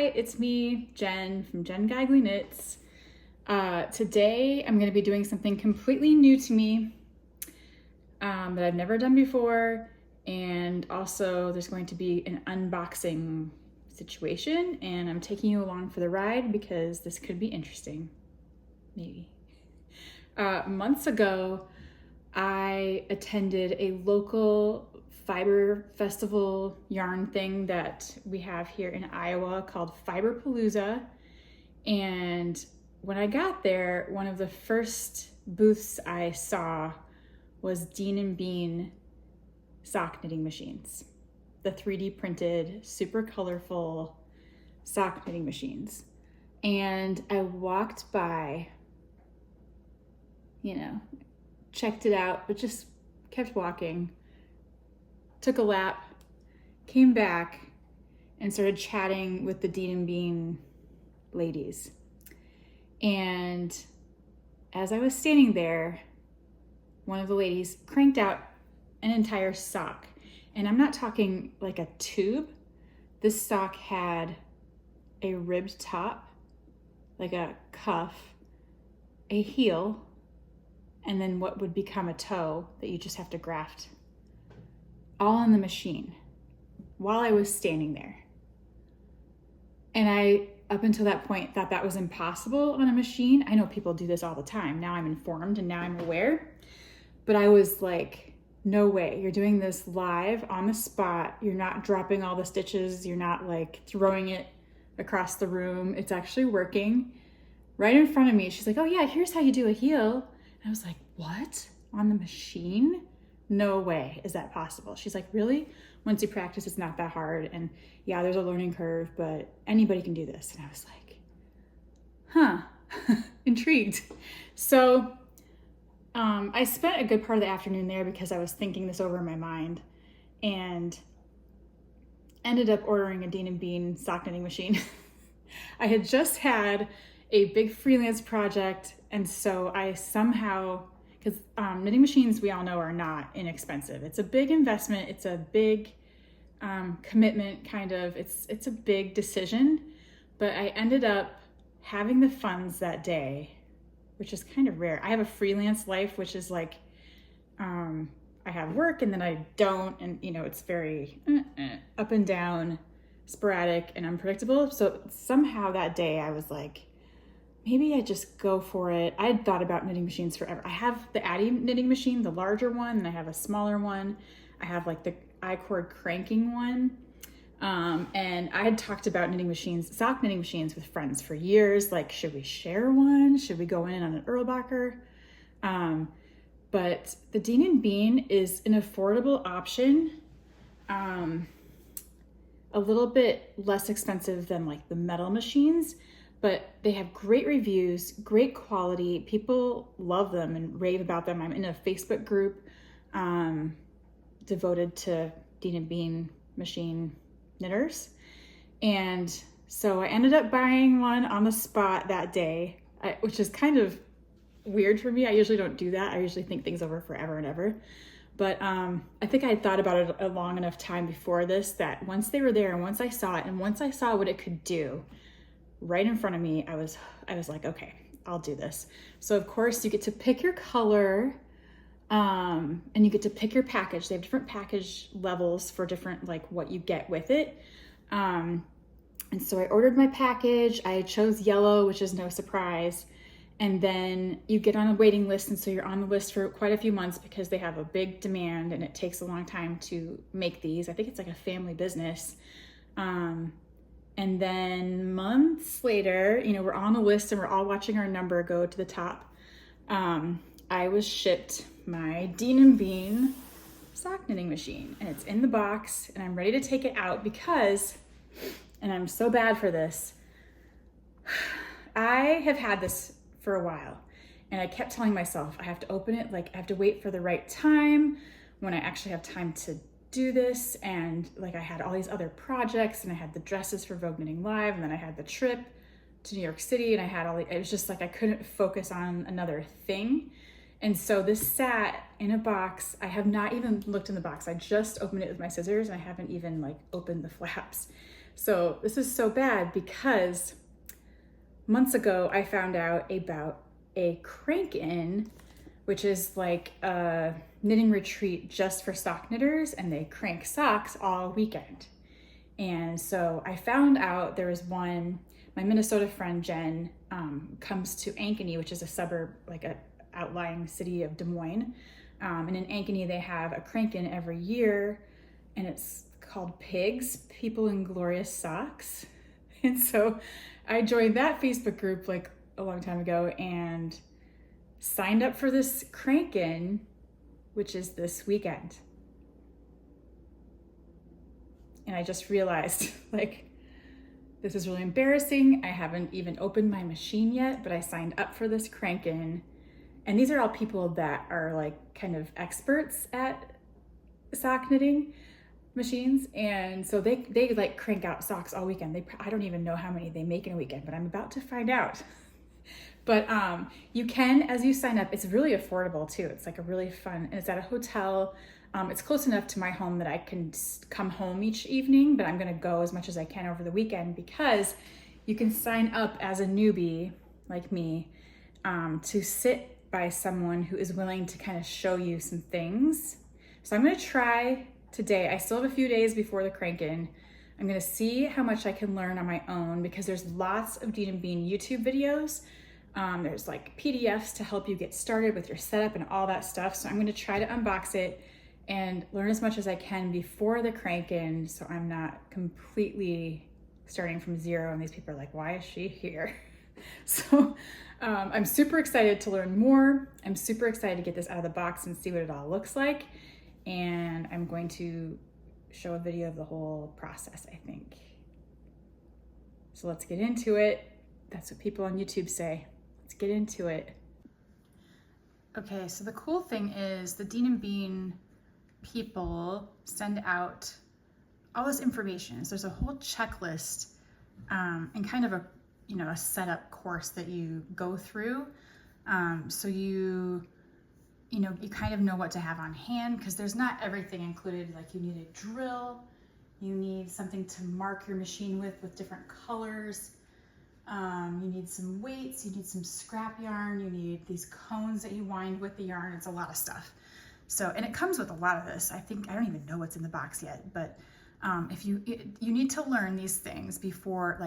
Hi, it's me, Jen from Geigley Knits. Today I'm going to be doing something completely new to me that I've never done before, and also there's going to be an unboxing situation, and I'm taking you along for the ride because this could be interesting, maybe. Months ago, I attended a local fiber festival yarn thing that we have here in Iowa called Fiberpalooza. And when I got there, one of the first booths I saw was Dean & Bean sock knitting machines. The 3D printed, super colorful sock knitting machines. And I walked by, checked it out, but just kept walking. Took a lap, came back, and started chatting with the Dean & Bean ladies. And as I was standing there, one of the ladies cranked out an entire sock. And I'm not talking like a tube. This sock had a ribbed top, like a cuff, a heel, and then what would become a toe that you just have to graft, all on the machine while I was standing there. And I, up until that point, thought that was impossible on a machine. I know people do this all the time. Now I'm informed and now I'm aware. But I was like, no way. You're doing this live on the spot. You're not dropping all the stitches. You're not like throwing it across the room. It's actually working right in front of me. She's like, oh yeah, here's how you do a heel. And I was like, what? On the machine? No way is that possible. She's like, really? Once you practice, it's not that hard. And yeah, there's a learning curve, but anybody can do this. And I was like, intrigued. So I spent a good part of the afternoon there because I was thinking this over in my mind and ended up ordering a Dean & Bean sock knitting machine. I had just had a big freelance project, and so I somehow, because knitting machines, we all know, are not inexpensive. It's a big investment. It's a big commitment, kind of. It's a big decision, but I ended up having the funds that day, which is kind of rare. I have a freelance life, which is like, I have work and then I don't, and it's very up and down, sporadic and unpredictable. So somehow that day I was like, maybe I just go for it. I had thought about knitting machines forever. I have the Addy knitting machine, the larger one, and I have a smaller one. I have like the I-cord cranking one. And I had talked about knitting machines, sock knitting machines with friends for years. Like, should we share one? Should we go in on an Erlbacher? But the Dean & Bean is an affordable option. A little bit less expensive than like the metal machines, but they have great reviews, great quality. People love them and rave about them. I'm in a Facebook group devoted to Dean & Bean machine knitters. And so I ended up buying one on the spot that day, which is kind of weird for me. I usually don't do that. I usually think things over forever and ever. But I think I had thought about it a long enough time before this that once they were there and once I saw it and once I saw what it could do right in front of me, I was like, okay, I'll do this. So of course you get to pick your color and you get to pick your package. They have different package levels for different, like what you get with it. And so I ordered my package. I chose yellow, which is no surprise. And then you get on a waiting list. And so you're on the list for quite a few months because they have a big demand and it takes a long time to make these. I think it's like a family business. And then months later, we're on the list and we're all watching our number go to the top. I was shipped my Dean & Bean sock knitting machine, and it's in the box, and I'm ready to take it out because, and I'm so bad for this, I have had this for a while, and I kept telling myself I have to open it, like I have to wait for the right time when I actually have time to do this. And like I had all these other projects, and I had the dresses for Vogue Knitting Live, and then I had the trip to New York City, and I had it was just like I couldn't focus on another thing. And so this sat in a box. I have not even looked in the box. I just opened it with my scissors, and I haven't even like opened the flaps. So this is so bad because months ago I found out about a crank-in, which is like a knitting retreat just for sock knitters, and they crank socks all weekend. And so I found out there was one, my Minnesota friend Jen comes to Ankeny, which is a suburb, like a outlying city of Des Moines. And in Ankeny, they have a crank-in every year, and it's called PIGS, People in Glorious Socks. And so I joined that Facebook group like a long time ago and signed up for this crank-in, which is this weekend. And I just realized, like, this is really embarrassing. I haven't even opened my machine yet, but I signed up for this crank-in. And these are all people that are like kind of experts at sock knitting machines. And so they like crank out socks all weekend. I don't even know how many they make in a weekend, but I'm about to find out. But you can, as you sign up, it's really affordable too. It's like a really fun, and it's at a hotel. It's close enough to my home that I can come home each evening, but I'm gonna go as much as I can over the weekend because you can sign up as a newbie like me to sit by someone who is willing to kind of show you some things. So I'm gonna try today. I still have a few days before the crank-in. I'm gonna see how much I can learn on my own because there's lots of Dean and Bean YouTube videos. There's like PDFs to help you get started with your setup and all that stuff. So I'm gonna try to unbox it and learn as much as I can before the crank-in so I'm not completely starting from zero and these people are like, why is she here? So I'm super excited to learn more. I'm super excited to get this out of the box and see what it all looks like. And I'm going to show a video of the whole process, I think. So let's get into it. That's what people on YouTube say. Let's get into it. Okay, so the cool thing is the Dean and Bean people send out all this information. So there's a whole checklist and kind of a setup course that you go through. So you kind of know what to have on hand because there's not everything included. Like you need a drill, you need something to mark your machine with different colors. You need some weights, you need some scrap yarn, you need these cones that you wind with the yarn. It's a lot of stuff. So, and it comes with a lot of this. I don't even know what's in the box yet, but if you need to learn these things before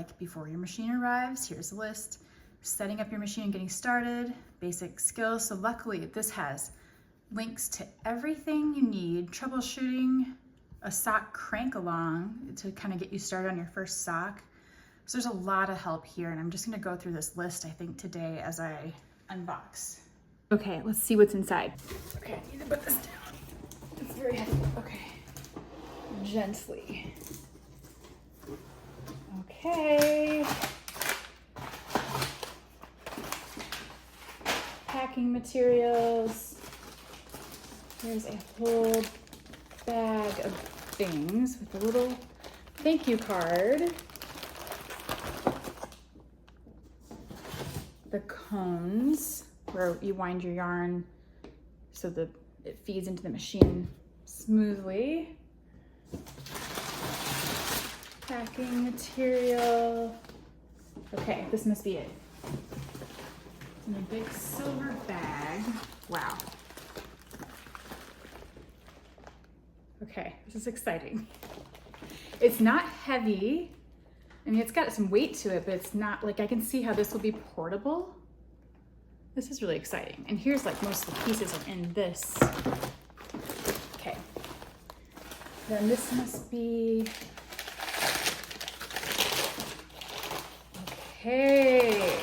your machine arrives. Here's a list: setting up your machine and getting started, basic skills. So luckily this has links to everything you need, troubleshooting a sock crank along to kind of get you started on your first sock. So there's a lot of help here, and I'm just gonna go through this list, I think, today as I unbox. Okay, let's see what's inside. Okay, I need to put this down. It's very heavy. Okay. Gently. Okay. Packing materials. There's a whole bag of things with a little thank you card. The cones where you wind your yarn so that it feeds into the machine smoothly. Packing material. Okay, this must be it. It's in a big silver bag. Wow. Okay, this is exciting. It's not heavy. I mean, it's got some weight to it, but it's not like, I can see how this will be portable. This is really exciting. And here's like most of the pieces are in this. Okay. Then this must be, okay.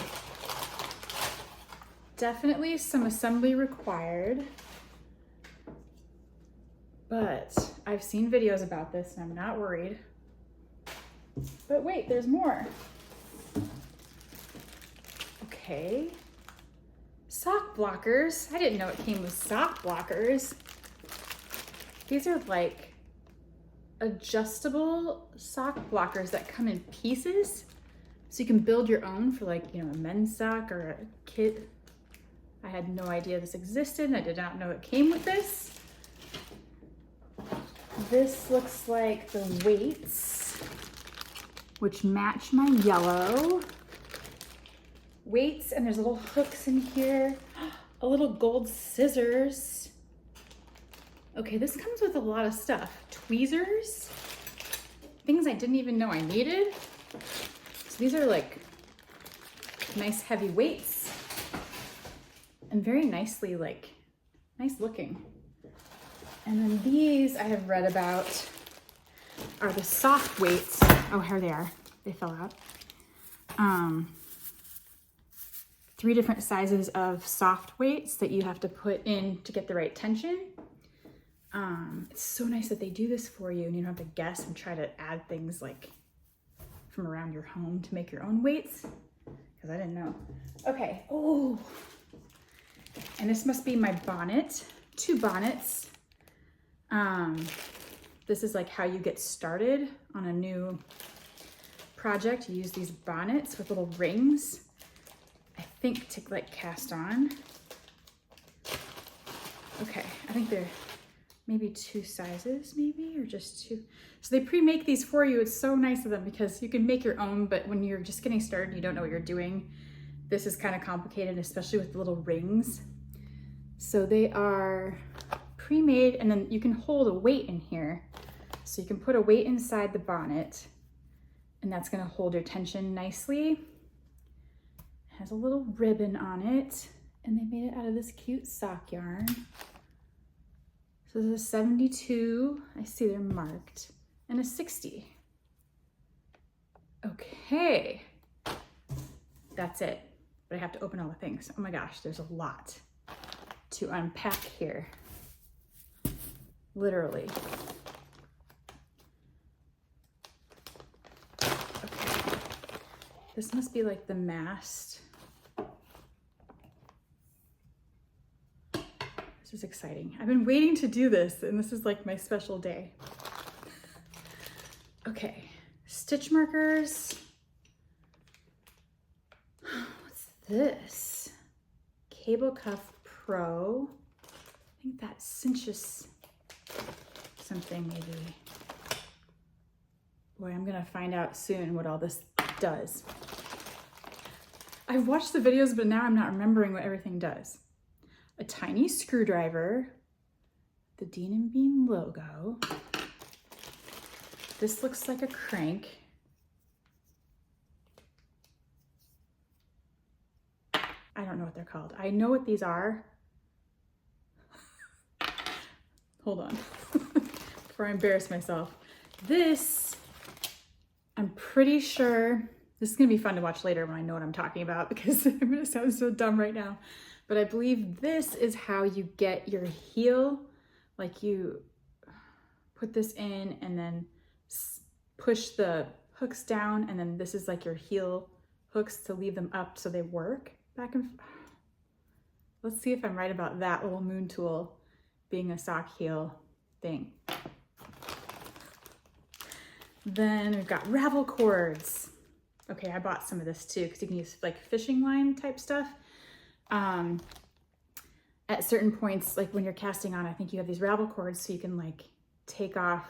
Definitely some assembly required, but I've seen videos about this and I'm not worried. But wait, there's more. Okay. Sock blockers. I didn't know it came with sock blockers. These are like adjustable sock blockers that come in pieces. So you can build your own for like, a men's sock or a kid. I had no idea this existed. I did not know it came with this. This looks like the weights. which match my yellow. Weights, and there's little hooks in here. A little gold scissors. Okay, this comes with a lot of stuff. Tweezers, things I didn't even know I needed. So these are like nice heavy weights and very nicely, like, nice looking. And then these I have read about are the soft weights. Oh, here they are. They fell out. 3 different sizes of soft weights that you have to put in to get the right tension. It's so nice that they do this for you and you don't have to guess and try to add things like from around your home to make your own weights, because I didn't know. Okay, oh, and this must be my bonnet, 2 bonnets. This is like how you get started on a new project. You use these bonnets with little rings, I think, to like cast on. Okay, I think they're maybe 2 sizes, maybe, or just 2. So they pre-make these for you. It's so nice of them because you can make your own, but when you're just getting started and you don't know what you're doing, this is kind of complicated, especially with the little rings. So they are pre-made, and then you can hold a weight in here. So you can put a weight inside the bonnet, and that's gonna hold your tension nicely. It has a little ribbon on it, and they made it out of this cute sock yarn. So there's a 72, I see they're marked, and a 60. Okay, that's it. But I have to open all the things. Oh my gosh, there's a lot to unpack here. Literally. Okay, this must be like the mast. This is exciting. I've been waiting to do this, and this is like my special day. Okay, stitch markers. What's this? Cable Cuff Pro. I think that cinches something, maybe. Boy, I'm gonna find out soon what all this does. I've watched the videos, but now I'm not remembering what everything does. A tiny screwdriver, the Dean & Bean logo. This looks like a crank. I don't know what they're called. I know what these are. Hold on, before I embarrass myself. This, I'm pretty sure, this is gonna be fun to watch later when I know what I'm talking about, because I'm gonna sound so dumb right now. But I believe this is how you get your heel. Like, you put this in and then push the hooks down, and then this is like your heel hooks to leave them up so they work back and forth. Let's see if I'm right about that little moon tool being a sock heel thing. Then we've got ravel cords. Okay, I bought some of this too, because you can use like fishing line type stuff. At certain points, like when you're casting on, I think you have these ravel cords so you can like take off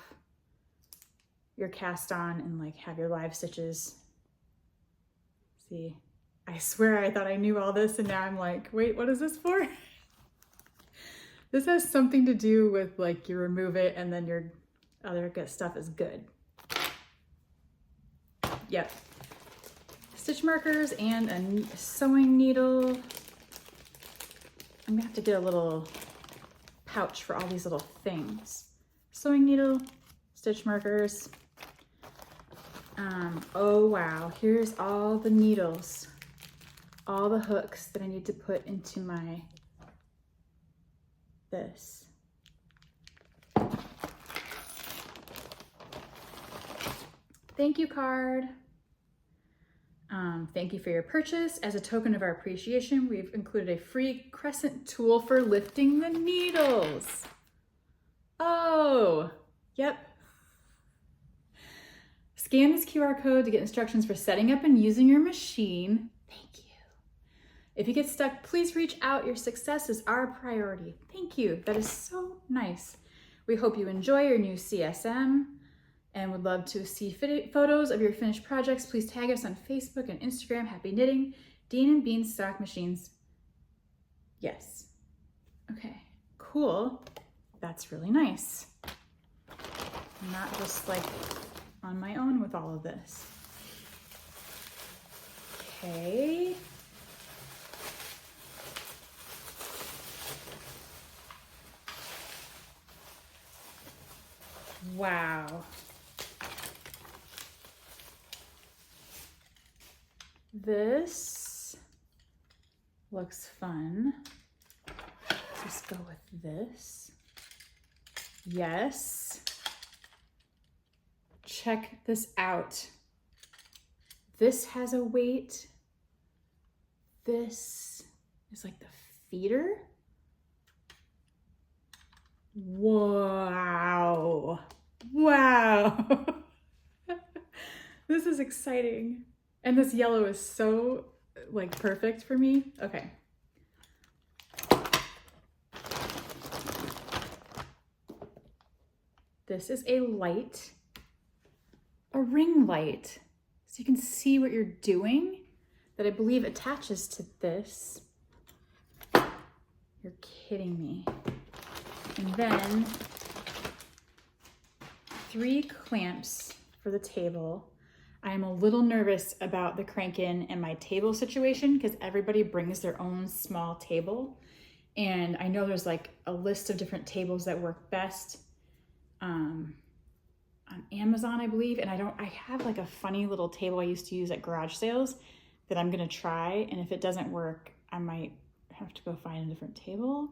your cast on and like have your live stitches. See, I swear I thought I knew all this, and now I'm like, wait, what is this for? This has something to do with like you remove it and then your other good stuff is good. Yep. Stitch markers and a sewing needle. I'm gonna have to get a little pouch for all these little things. Sewing needle, stitch markers. Oh wow, here's all the needles, all the hooks that I need to put into my, this. Thank you card. Thank you for your purchase. As a token of our appreciation, we've included a free crescent tool for lifting the needles. Oh, yep. Scan this QR code to get instructions for setting up and using your machine. Thank you. If you get stuck, please reach out. Your success is our priority. Thank you. That is so nice. We hope you enjoy your new CSM. and would love to see photos of your finished projects. Please tag us on Facebook and Instagram. Happy knitting. Dean and Beanstalk Machines. Yes. Okay, cool. That's really nice. I'm not just like on my own with all of this. Okay. Wow. This looks fun. Let's go with this. Yes. Check this out. This has a weight. This is like the feeder. Wow. Wow. This is exciting. And this yellow is so like perfect for me. Okay. This is a light, a ring light. So you can see what you're doing that I believe attaches to this. You're kidding me. And then 3 clamps for the table. I am a little nervous about the crank-in and my table situation because everybody brings their own small table. And I know there's like a list of different tables that work best on Amazon, I believe. And I have like a funny little table I used to use at garage sales that I'm gonna try. And if it doesn't work, I might have to go find a different table.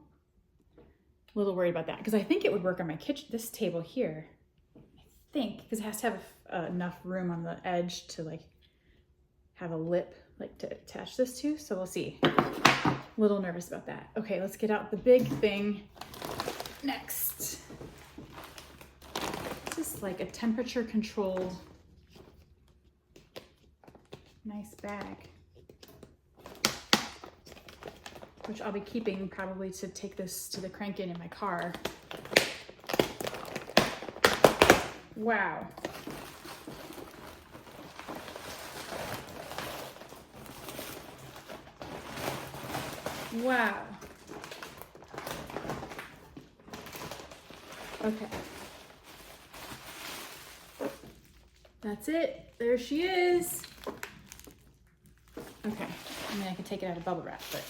A little worried about that because I think it would work on my kitchen, this table here. I think, because it has to have enough room on the edge to like have a lip like to attach this to. So we'll see. A little nervous about that. Okay, let's get out the big thing next. This is like a temperature controlled, nice bag, which I'll be keeping probably to take this to the crank-in in my car. Wow. Wow. Okay. That's it. There she is. Okay. I mean, I could take it out of bubble wrap, but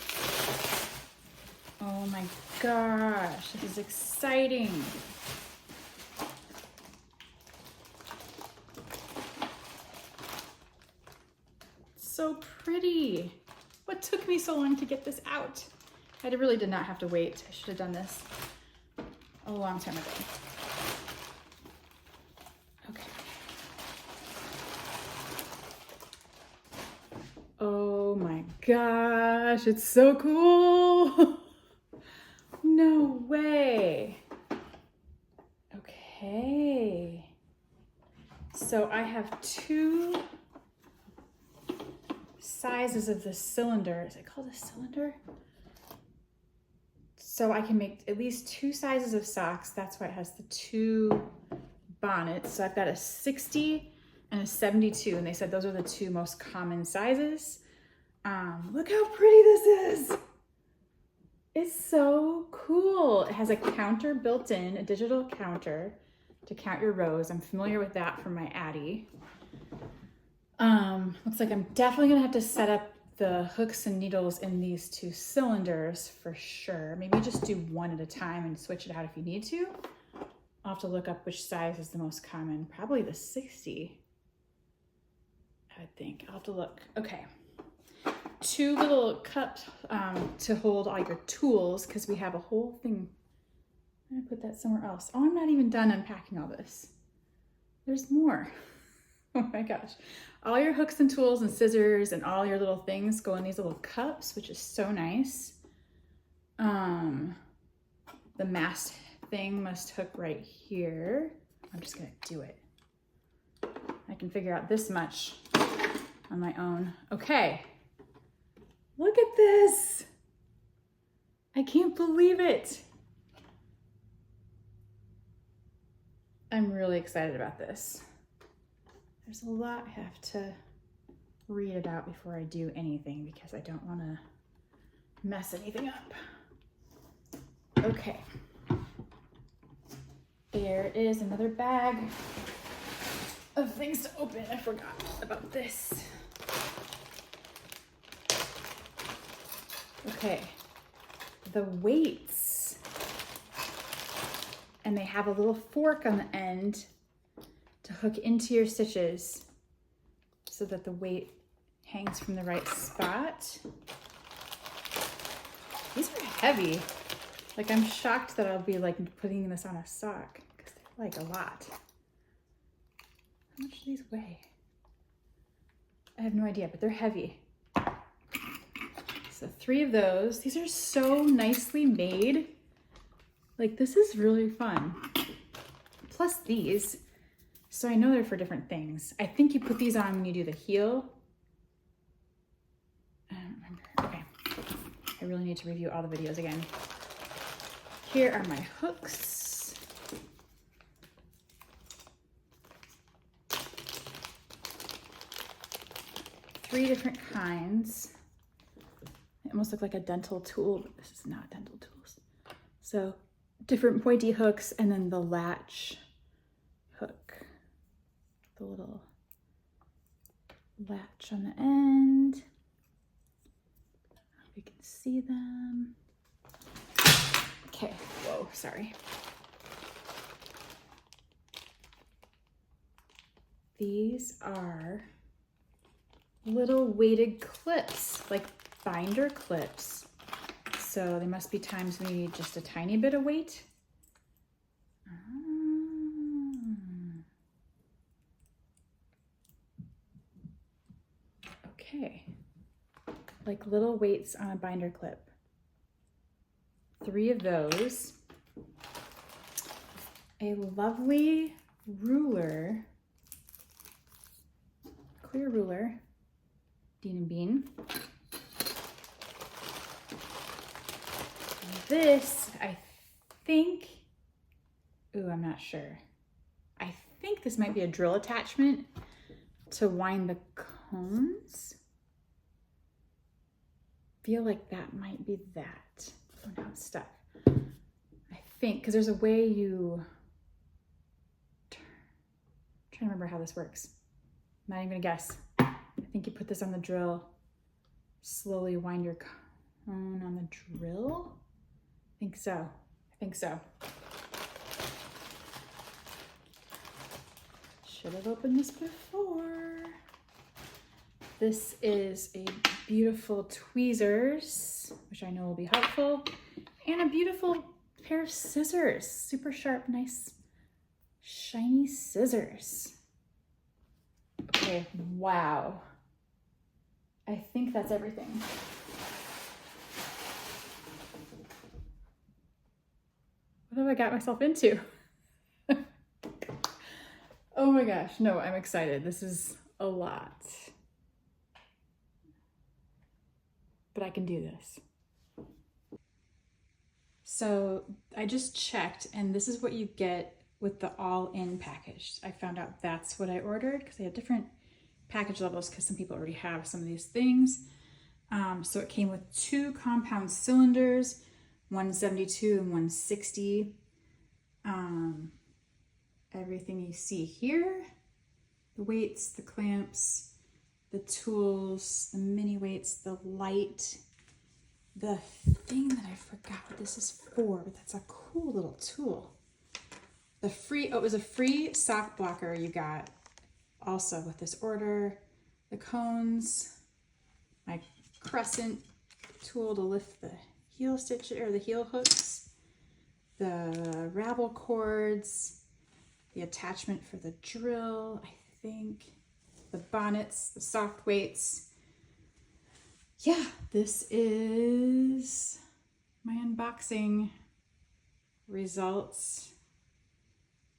oh my gosh, this is exciting. So pretty. What took me so long to get this out? I really did not have to wait. I should have done this a long time ago. Okay. Oh my gosh, it's so cool. No way. Okay. So I have 2 sizes of the cylinder. Is it called a cylinder? So I can make at least 2 sizes of socks. That's why it has the 2 bonnets. So I've got a 60 and a 72, and they said those are the 2 most common sizes. Look how pretty this is. It's so cool. It has a counter built in, a digital counter to count your rows. I'm familiar with that from my Addie. Looks like I'm definitely gonna have to set up the hooks and needles in these 2 cylinders for sure. Maybe just do one at a time and switch it out if you need to. I'll have to look up which size is the most common. Probably the 60, I think. I'll have to look. Okay. 2 little cups to hold all your tools because we have a whole thing. I'm gonna put that somewhere else. Oh, I'm not even done unpacking all this. There's more. Oh my gosh. All your hooks and tools and scissors and all your little things go in these little cups, which is so nice. The mast thing must hook right here. I'm just gonna do it. I can figure out this much on my own. Okay. Look at this. I can't believe it. I'm really excited about this. There's a lot I have to read about before I do anything because I don't want to mess anything up. Okay. There is another bag of things to open. I forgot about this. Okay. The weights. And they have a little fork on the end to hook into your stitches so that the weight hangs from the right spot. These are heavy. Like, I'm shocked that I'll be like putting this on a sock because they're like a lot. How much do these weigh? I have no idea, but they're heavy. So 3 of those. These are so nicely made. Like, this is really fun. Plus these. So I know they're for different things. I think you put these on when you do the heel. I don't remember. Okay. I really need to review all the videos again. Here are my hooks. Three different kinds. They almost look like a dental tool, but this is not dental tools. So different pointy hooks, and then the latch hook. The little latch on the end. Hope you can see them. Okay, whoa, sorry. These are little weighted clips, like binder clips. So there must be times when you need just a tiny bit of weight. Okay, like little weights on a binder clip. 3 of those. A lovely ruler, clear ruler, Dean and Bean. This, I think, ooh, I'm not sure. I think this might be a drill attachment to wind the cones. Feel like that might be that. Oh, now it's stuck. I think, because there's a way you, I'm trying to remember how this works. I'm not even gonna guess. I think you put this on the drill, slowly wind your cone on the drill. I think so. I think so. Should have opened this before. This is a beautiful tweezers, which I know will be helpful, and a beautiful pair of scissors. Super sharp, nice, shiny scissors. Okay, wow. I think that's everything. What have I got myself into? Oh my gosh, no, I'm excited. This is a lot. But I can do this. So I just checked, and this is what you get with the all-in package. I found out that's what I ordered because they have different package levels because some people already have some of these things. So it came with 2 compound cylinders, 172 and 160. Everything you see here, the weights, the clamps, the tools, the mini weights, the light, the thing that I forgot what this is for, but that's a cool little tool. The free, oh, it was a free sock blocker you got also with this order. The cones, my crescent tool to lift the heel stitch or the heel hooks, the ravel cords, the attachment for the drill, I think, the bonnets, the soft weights. Yeah, this is my unboxing results.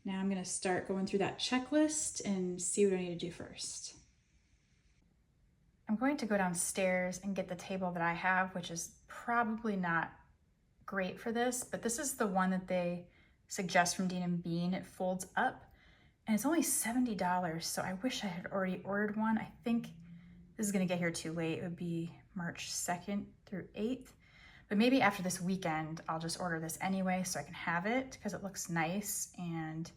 Now I'm gonna start going through that checklist and see what I need to do first. I'm going to go downstairs and get the table that I have, which is probably not great for this, but this is the one that they suggest from Dean & Bean. It folds up and it's only $70. So I wish I had already ordered one. I think this is gonna get here too late. It would be March 2nd through 8th. But maybe after this weekend, I'll just order this anyway so I can have it because it looks nice. And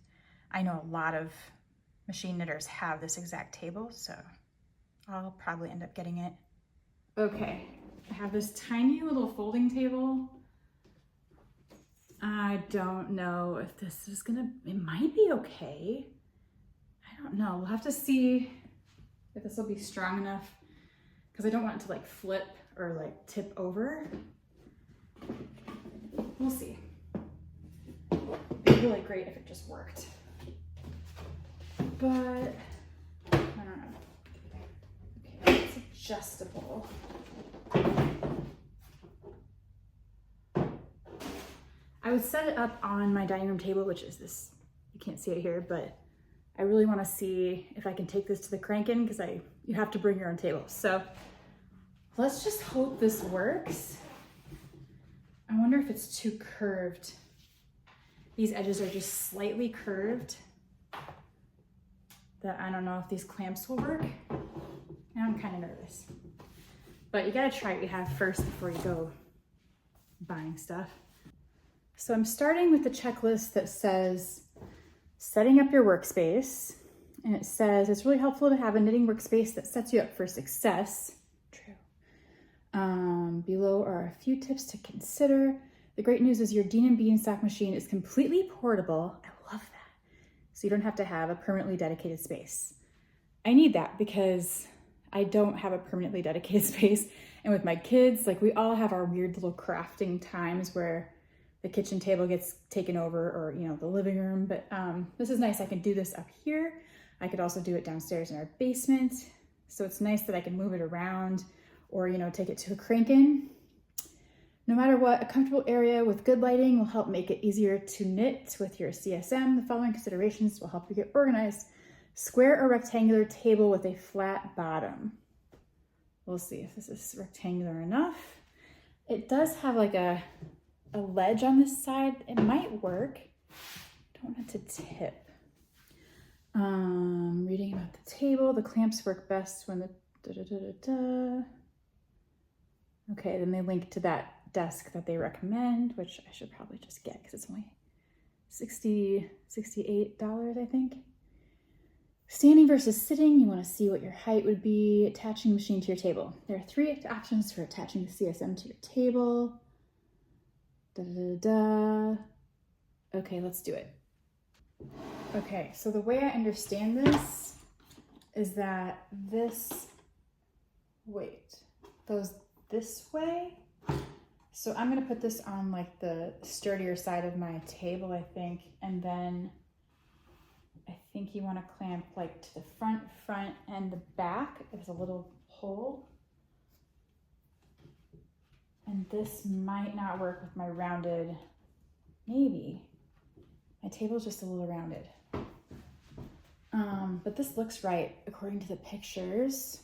I know a lot of machine knitters have this exact table, so I'll probably end up getting it. Okay, I have this tiny little folding table. I don't know if this is gonna, it might be okay. I don't know, we'll have to see if this will be strong enough because I don't want it to like flip or like tip over. We'll see. It'd be really great if it just worked. But, I don't know. Okay, it's adjustable. I would set it up on my dining room table, which is this, you can't see it here, but I really want to see if I can take this to the crank-in because you have to bring your own table. So let's just hope this works. I wonder if it's too curved. These edges are just slightly curved. That I don't know if these clamps will work. And I'm kind of nervous. But you gotta try what you have first before you go buying stuff. So I'm starting with the checklist that says setting up your workspace. And it says it's really helpful to have a knitting workspace that sets you up for success. True. Below are a few tips to consider. The great news is your Dean & Bean sock machine is completely portable. I love that. So you don't have to have a permanently dedicated space. I need that because I don't have a permanently dedicated space. And with my kids, like we all have our weird little crafting times where the kitchen table gets taken over or, you know, the living room. But this is nice. I can do this up here. I could also do it downstairs in our basement. So it's nice that I can move it around or, you know, take it to a crank-in. No matter what, a comfortable area with good lighting will help make it easier to knit with your CSM. The following considerations will help you get organized. Square or rectangular table with a flat bottom. We'll see if this is rectangular enough. It does have like a ledge on this side. It might work. Don't want it to tip. Reading about the table. The clamps work best when the Okay, then they link to that desk that they recommend, which I should probably just get because it's only $68, I think. Standing versus sitting, you want to see what your height would be. Attaching the machine to your table. There are 3 options for attaching the CSM to your table. Okay, let's do it. Okay, so the way I understand this is that this, goes this way. So I'm gonna put this on like the sturdier side of my table, I think. And then I think you wanna clamp like to the front, and the back. There's a little hole. And this might not work with my rounded, maybe. My table's just a little rounded. But this looks right according to the pictures.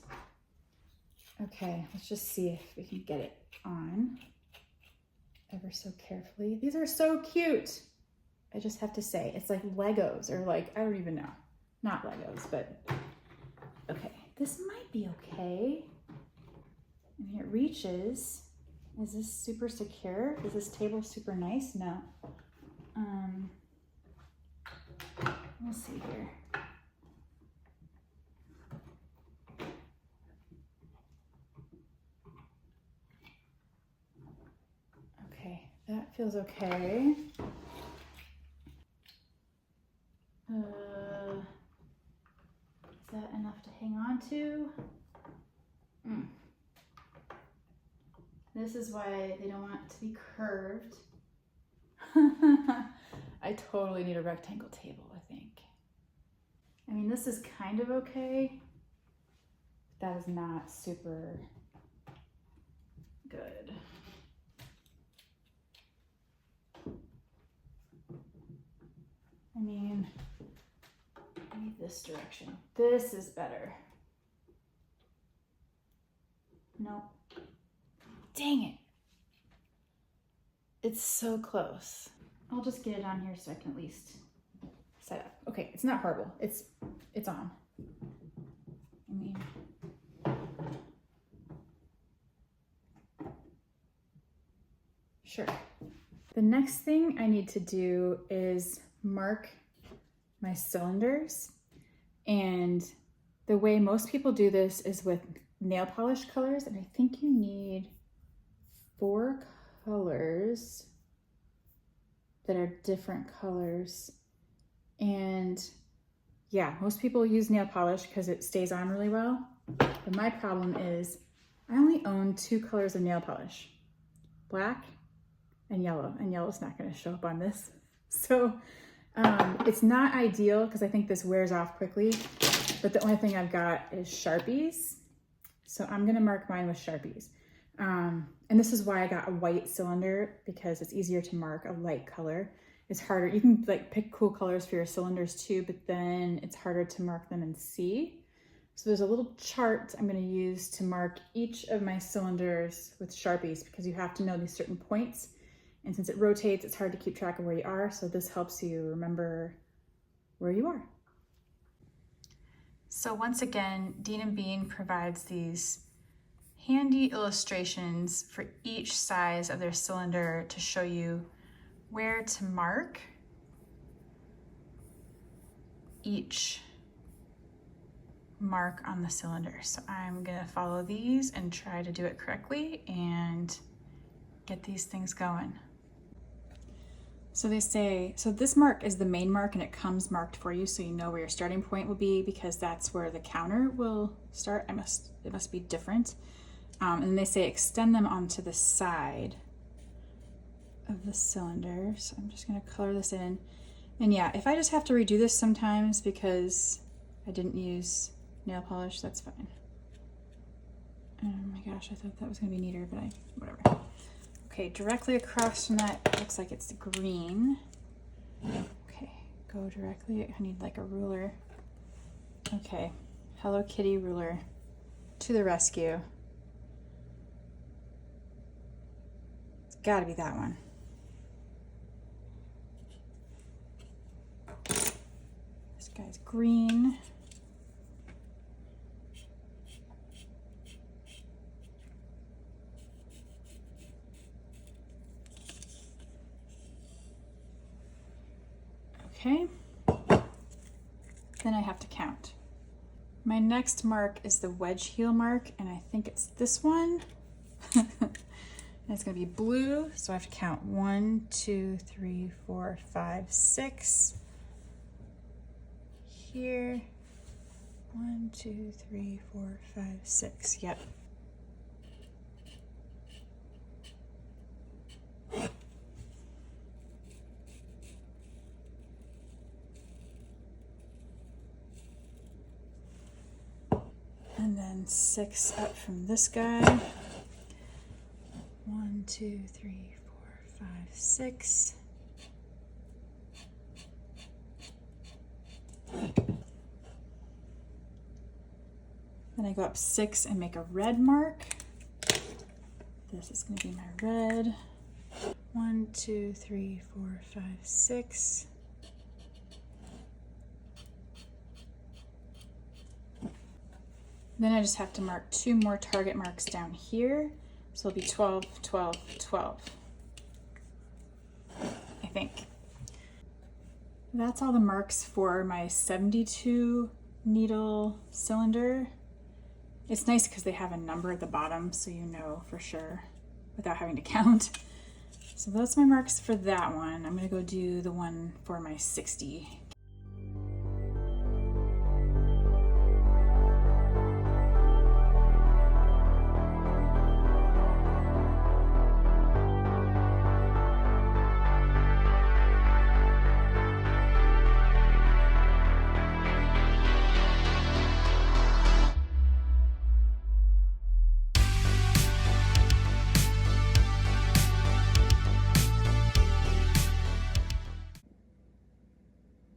Okay, let's just see if we can get it on ever so carefully. These are so cute. I just have to say, it's like Legos or like, I don't even know. Not Legos, but okay. This might be okay. I mean, it reaches. Is this super secure? Is this table super nice? No. We'll see here. Okay, that feels okay. Is that enough to hang on to? This is why they don't want it to be curved. I totally need a rectangle table, I think. I mean, this is kind of okay. That is not super good. I mean, maybe this direction. This is better. No. Dang it. It's so close. I'll just get it on here so I can at least set up. Okay, it's not horrible. It's on. I mean, sure. The next thing I need to do is mark my cylinders. And the way most people do this is with nail polish colors. And I think you need 4 colors that are different colors. And yeah, most people use nail polish because it stays on really well. But my problem is I only own 2 colors of nail polish, black and yellow's not going to show up on this. So it's not ideal because I think this wears off quickly, but the only thing I've got is Sharpies. So I'm going to mark mine with Sharpies. And this is why I got a white cylinder, because it's easier to mark a light color. It's harder. You can like pick cool colors for your cylinders too, but then it's harder to mark them and see. So there's a little chart I'm going to use to mark each of my cylinders with Sharpies, because you have to know these certain points. And since it rotates, it's hard to keep track of where you are. So this helps you remember where you are. So once again, Dean & Bean provides these handy illustrations for each size of their cylinder to show you where to mark each mark on the cylinder. So I'm gonna follow these and try to do it correctly and get these things going. So they say, so this mark is the main mark and it comes marked for you so you know where your starting point will be, because that's where the counter will start. It must be different. And they say extend them onto the side of the cylinder. So I'm just gonna color this in. And yeah, if I just have to redo this sometimes because I didn't use nail polish, that's fine. Oh my gosh, I thought that was gonna be neater, but whatever. Okay, directly across from that, it looks like it's green. Okay, go directly, I need like a ruler. Okay, Hello Kitty ruler to the rescue. It's gotta be that one. This guy's green. Okay, then I have to count. My next mark is the wedge heel mark, and I think it's this one. And it's gonna be blue, so I have to count 1, 2, 3, 4, 5, 6. Here, 1, 2, 3, 4, 5, 6, yep. And then 6 up from this guy. 1, 2, 3, 4, 5, 6. Then I go up 6 and make a red mark. This is going to be my red. 1, 2, 3, 4, 5, 6. Then I just have to mark 2 more target marks down here. So it'll be 12, 12, 12, I think. That's all the marks for my 72 needle cylinder. It's nice because they have a number at the bottom so you know for sure without having to count. So that's my marks for that one. I'm gonna go do the one for my 60.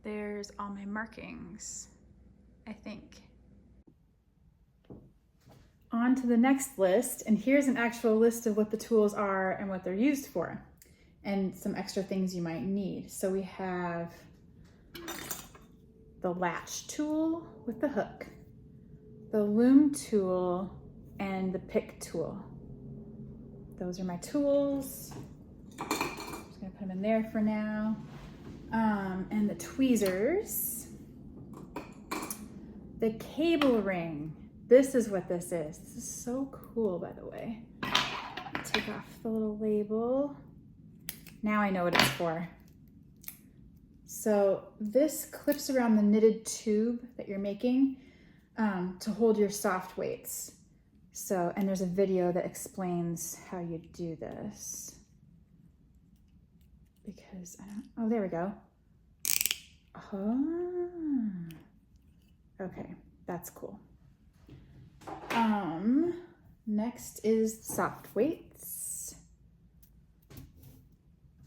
There's all my markings, I think. On to the next list, and here's an actual list of what the tools are and what they're used for. and some extra things you might need. So we have the latch tool with the hook, the loom tool, and the pick tool. Those are my tools. I'm just gonna put them in there for now. And the tweezers, the cable ring. This is what this is. This is so cool, by the way. Take off the little label. Now I know what it's for. So this clips around the knitted tube that you're making to hold your soft weights. So, and there's a video that explains how you do this. Because I don't, oh, there we go. Oh, okay, that's cool. Next is soft weights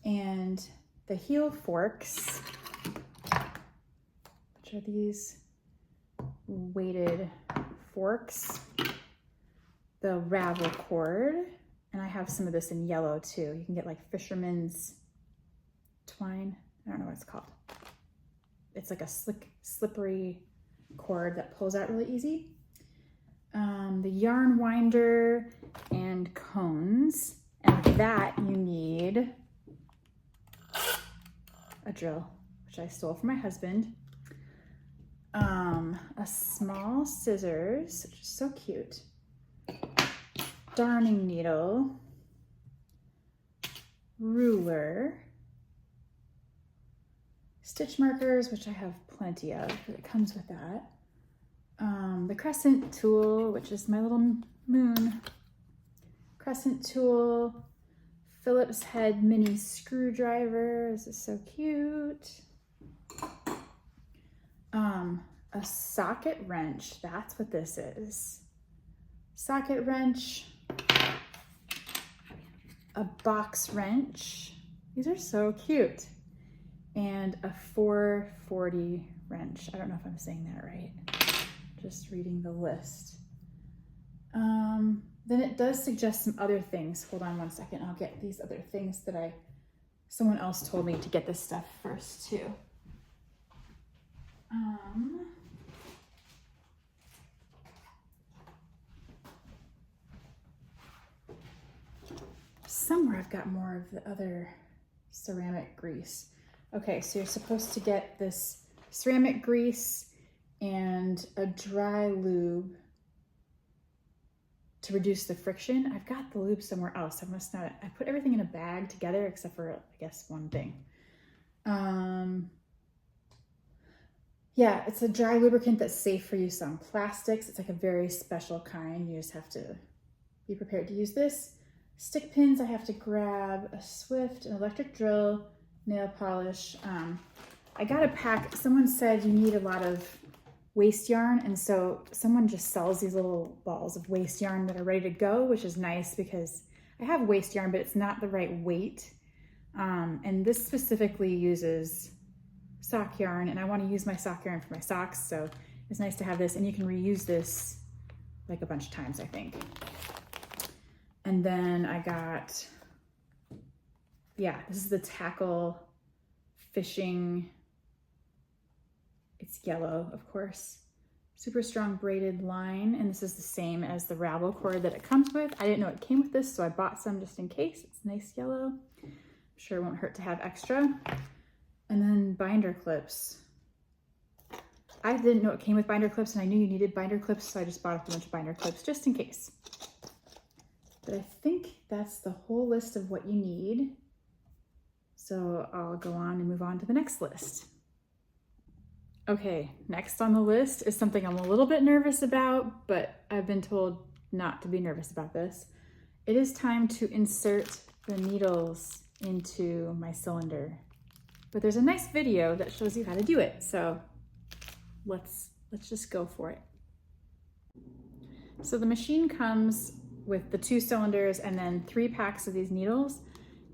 and the heel forks, which are these weighted forks, the ravel cord, and I have some of this in yellow too. You can get like fisherman's twine. I don't know what it's called. It's like a slippery cord that pulls out really easy. The yarn winder and cones, and with that you need a drill, which I stole from my husband, a small scissors, which is so cute, darning needle, ruler, stitch markers, which I have plenty of, but it comes with that. The crescent tool, which is my little moon crescent tool, Phillips head mini screwdriver. This is so cute. A socket wrench, that's what this is. Socket wrench, a box wrench. These are so cute. And a 440 wrench. I don't know if I'm saying that right. Just reading the list. Then it does suggest some other things. Hold on one second. I'll get these other things that someone else told me to get this stuff first too. Somewhere I've got more of the other ceramic grease. Okay, so you're supposed to get this ceramic grease and a dry lube to reduce the friction. I've got the lube somewhere else. I put everything in a bag together except for, I guess, one thing. Yeah, it's a dry lubricant that's safe for use on plastics. It's like a very special kind. You just have to be prepared to use this. Stick pins, I have to grab a Swift, an electric drill, nail polish. I got a pack. Someone said you need a lot of waste yarn, and so someone just sells these little balls of waste yarn that are ready to go, which is nice because I have waste yarn, but it's not the right weight. And this specifically uses sock yarn, and I want to use my sock yarn for my socks, so it's nice to have this, and you can reuse this like a bunch of times, I think. And then I got, yeah, this is the tackle fishing. It's yellow, of course. Super strong braided line, and this is the same as the ravel cord that it comes with. I didn't know it came with this, so I bought some just in case. It's nice yellow. I'm sure it won't hurt to have extra. And then binder clips. I didn't know it came with binder clips, and I knew you needed binder clips, so I just bought a bunch of binder clips just in case. But I think that's the whole list of what you need. So I'll go on and move on to the next list. Okay, next on the list is something I'm a little bit nervous about, but I've been told not to be nervous about this. It is time to insert the needles into my cylinder. But there's a nice video that shows you how to do it, so let's just go for it. So the machine comes with the 2 cylinders and then 3 packs of these needles,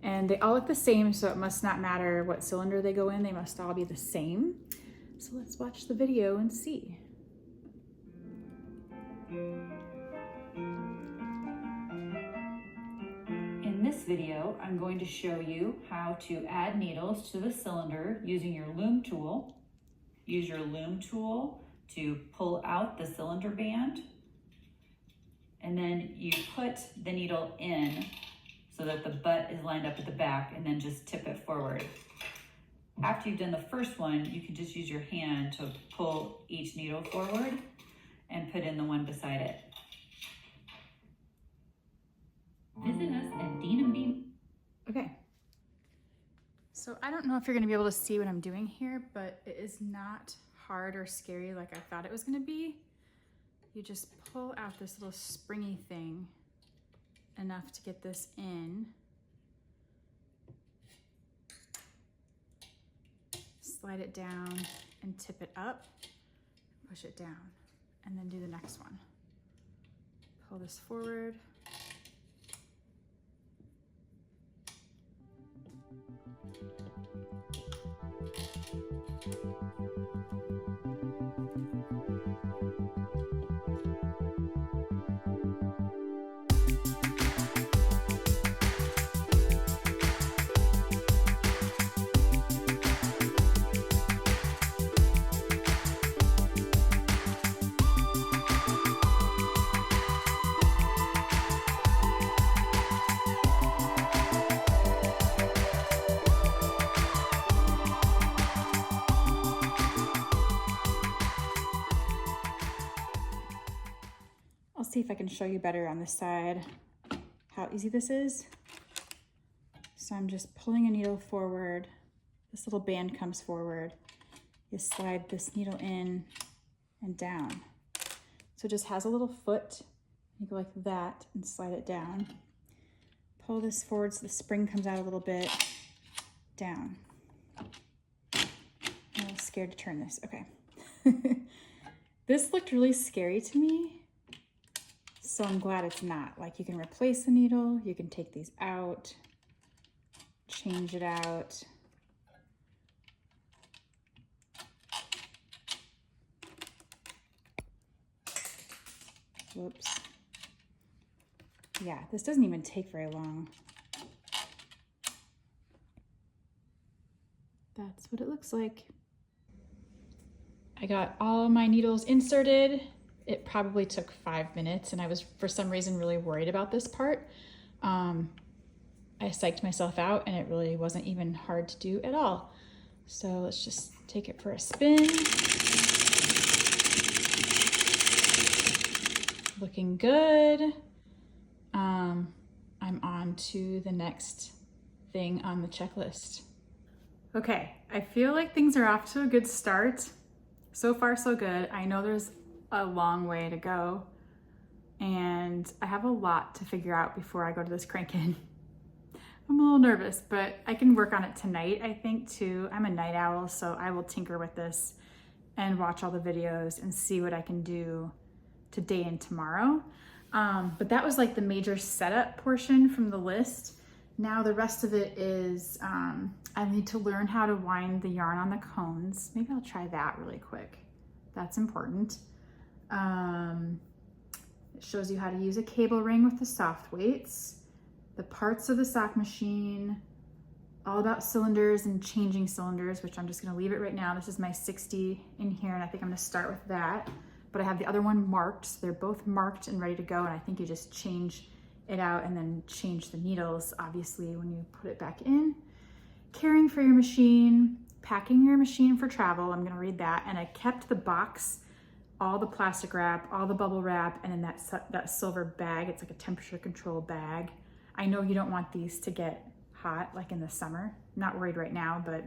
and they all look the same, so it must not matter what cylinder they go in, they must all be the same. So let's watch the video and see. In this video, I'm going to show you how to add needles to the cylinder using your loom tool. Use your loom tool to pull out the cylinder band, and then you put the needle in so that the butt is lined up at the back, and then just tip it forward. After you've done the first one, you can just use your hand to pull each needle forward and put in the one beside it. Visit us at Dean & Bean. Okay. So I don't know if you're gonna be able to see what I'm doing here, but it is not hard or scary like I thought it was gonna be. You just pull out this little springy thing enough to get this in. Slide it down and tip it up, push it down, and then do the next one. Pull this forward. I'll see if I can show you better on this side how easy this is. So I'm just pulling a needle forward. This little band comes forward. You slide this needle in and down. So it just has a little foot. You go like that and slide it down. Pull this forward so the spring comes out a little bit. Down. I'm a little scared to turn this. Okay. This looked really scary to me. So I'm glad it's not. Like, you can replace the needle, you can take these out, change it out. Whoops. Yeah, this doesn't even take very long. That's what it looks like. I got all my needles inserted. It probably took 5 minutes, and I was, for some reason, really worried about this part. I psyched myself out, and it really wasn't even hard to do at all. So let's just take it for a spin. Looking good. I'm on to the next thing on the checklist. Okay, I feel like things are off to a good start. So far, so good. I know there's a long way to go, and I have a lot to figure out before I go to this crank-in. I'm a little nervous, but I can work on it tonight, I think, too. I'm a night owl, so I will tinker with this and watch all the videos and see what I can do today and tomorrow. But that was like the major setup portion from the list. Now the rest of it is, I need to learn how to wind the yarn on the cones. Maybe I'll try that really quick. That's important. It shows you how to use a cable ring with the soft weights, the parts of the sock machine, all about cylinders and changing cylinders, which I'm just gonna leave it right now. This is my 60 in here, and I think I'm gonna start with that. But I have the other one marked, so they're both marked and ready to go, and I think you just change it out and then change the needles, obviously, when you put it back in. Caring for your machine, packing your machine for travel, I'm gonna read that, and I kept the box, all the plastic wrap, all the bubble wrap, and then that silver bag. It's like a temperature control bag. I know you don't want these to get hot like in the summer. I'm not worried right now, but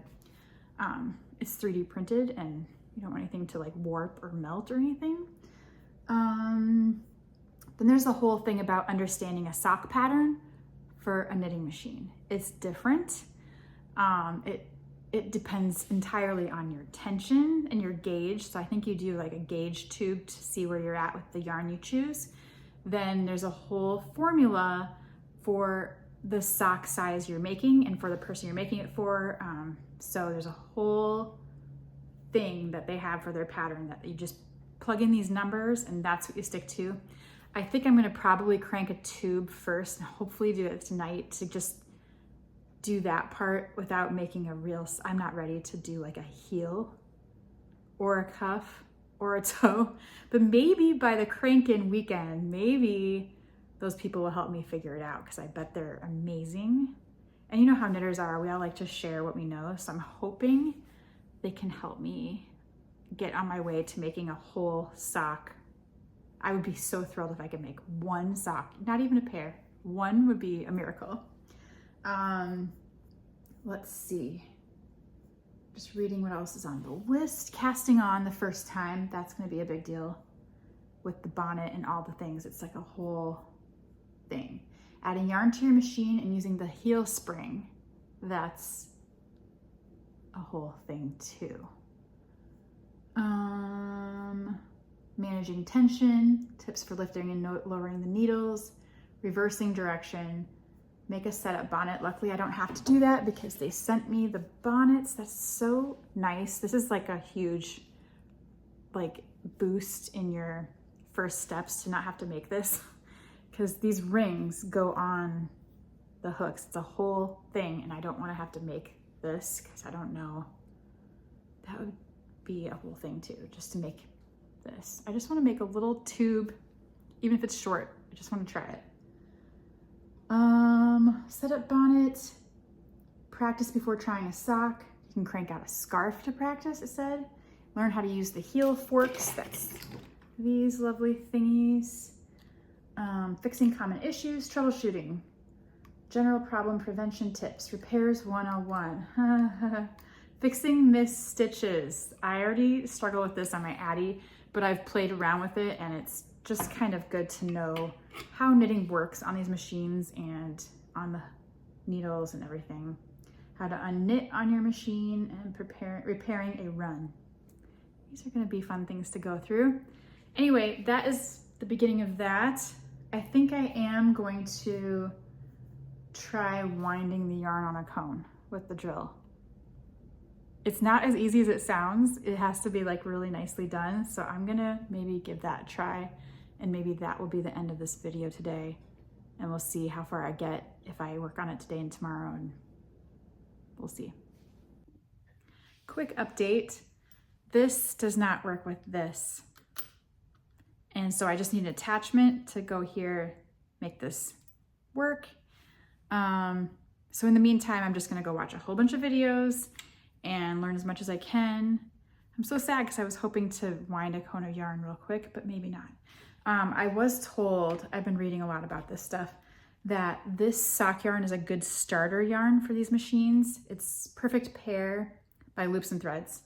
it's 3D printed and you don't want anything to like warp or melt or anything. Then there's the whole thing about understanding a sock pattern for a knitting machine. It's different. It depends entirely on your tension and your gauge. So I think you do like a gauge tube to see where you're at with the yarn you choose. Then there's a whole formula for the sock size you're making and for the person you're making it for. So there's a whole thing that they have for their pattern that you just plug in these numbers and that's what you stick to. I think I'm gonna probably crank a tube first and hopefully do it tonight to just do that part without making a real, I'm not ready to do like a heel or a cuff or a toe, but maybe by the crank-in weekend, maybe those people will help me figure it out because I bet they're amazing. And you know how knitters are, we all like to share what we know. So I'm hoping they can help me get on my way to making a whole sock. I would be so thrilled if I could make one sock, not even a pair. One would be a miracle. Let's see. Just reading what else is on the list. Casting on the first time, that's gonna be a big deal with the bonnet and all the things. It's like a whole thing. Adding yarn to your machine and using the heel spring, that's a whole thing too. Managing tension, tips for lifting and lowering the needles, reversing direction, make a setup bonnet. Luckily I don't have to do that because they sent me the bonnets. That's so nice. This is like a huge like boost in your first steps to not have to make this, because these rings go on the hooks. It's a whole thing and I don't want to have to make this because I don't know. That would be a whole thing too, just to make this. I just want to make a little tube, even if it's short. I just want to try it. Setup bonnet, practice before trying a sock. You can crank out a scarf to practice, it said. Learn how to use the heel forks. That's these lovely thingies. Fixing common issues, troubleshooting. General problem prevention tips, repairs 101. Fixing missed stitches. I already struggle with this on my Addy, but I've played around with it and it's just kind of good to know how knitting works on these machines and on the needles and everything. How to unknit on your machine and repairing a run. These are gonna be fun things to go through. Anyway, that is the beginning of that. I think I am going to try winding the yarn on a cone with the drill. It's not as easy as it sounds. It has to be like really nicely done. So I'm gonna maybe give that a try, and maybe that will be the end of this video today. And we'll see how far I get if I work on it today and tomorrow, and we'll see. Quick update. This does not work with this. And so I just need an attachment to go here, make this work. So in the meantime, I'm just gonna go watch a whole bunch of videos and learn as much as I can. I'm so sad because I was hoping to wind a cone of yarn real quick, but maybe not. I was told, I've been reading a lot about this stuff, that this sock yarn is a good starter yarn for these machines. It's Perfect Pair by Loops and Threads.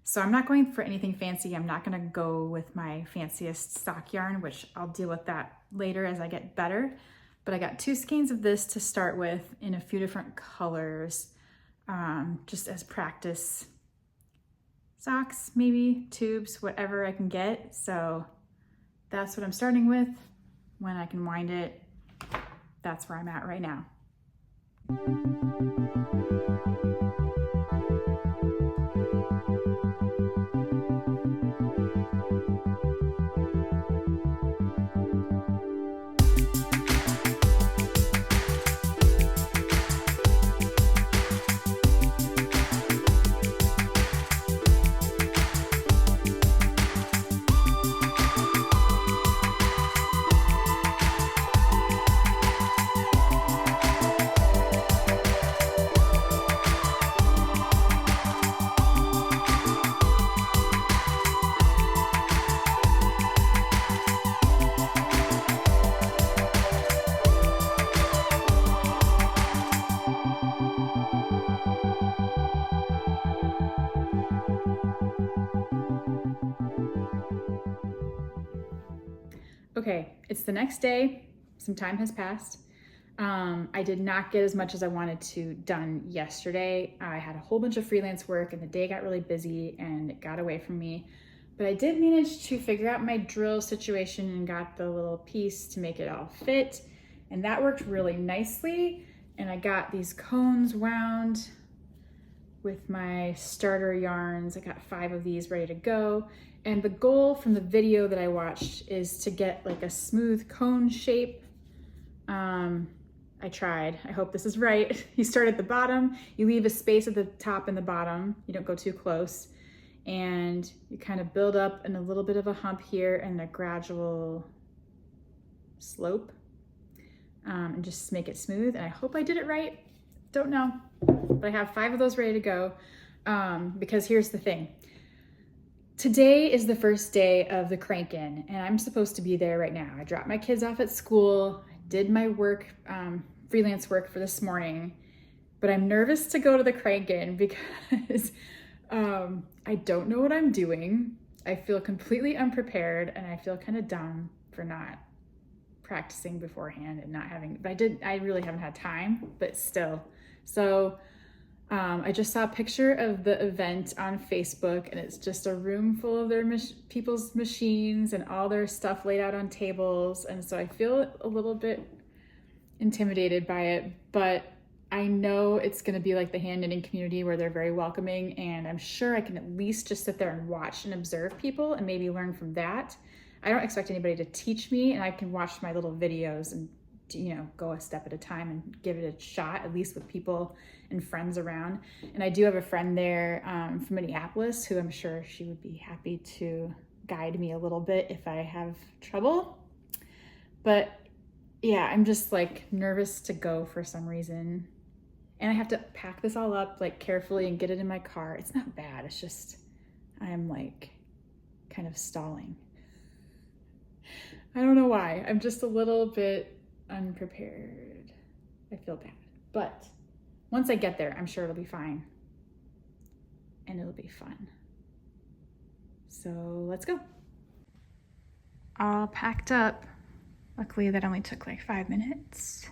So I'm not going for anything fancy. I'm not gonna go with my fanciest sock yarn, which I'll deal with that later as I get better. But I got 2 skeins of this to start with in a few different colors, just as practice socks, maybe tubes, whatever I can get. So that's what I'm starting with. When I can wind it, that's where I'm at right now. Okay, it's the next day. Some time has passed. I did not get as much as I wanted to done yesterday. I had a whole bunch of freelance work and the day got really busy and it got away from me. But I did manage to figure out my drill situation and got the little piece to make it all fit. And that worked really nicely. And I got these cones wound with my starter yarns. I got 5 of these ready to go. And the goal from the video that I watched is to get like a smooth cone shape. I tried. I hope this is right. You start at the bottom, you leave a space at the top and the bottom. You don't go too close. And you kind of build up in a little bit of a hump here and a gradual slope. And just make it smooth. And I hope I did it right. Don't know. But I have 5 of those ready to go. Because here's the thing. Today is the first day of the crank-in, and I'm supposed to be there right now. I dropped my kids off at school, did my work, freelance work for this morning, but I'm nervous to go to the crank-in because I don't know what I'm doing. I feel completely unprepared, and I feel kind of dumb for not practicing beforehand and not having, but I really haven't had time, but still. So I just saw a picture of the event on Facebook, and it's just a room full of their people's machines and all their stuff laid out on tables. And so I feel a little bit intimidated by it, but I know it's going to be like the hand knitting community where they're very welcoming, and I'm sure I can at least just sit there and watch and observe people and maybe learn from that. I don't expect anybody to teach me, and I can watch my little videos and, you know, go a step at a time and give it a shot, at least with people and friends around. And I do have a friend there from Minneapolis who I'm sure she would be happy to guide me a little bit if I have trouble. But yeah, I'm just like nervous to go for some reason. And I have to pack this all up like carefully and get it in my car. It's not bad, it's just I'm like kind of stalling. I don't know why. I'm just a little bit unprepared. I feel bad. But once I get there, I'm sure it'll be fine. And it'll be fun. So let's go. All packed up. Luckily that only took like 5 minutes.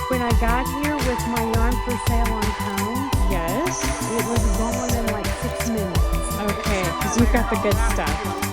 When I got here with my yarn for sale on town, Yes. it was going in like 6 minutes. Okay, because you've got the good stuff.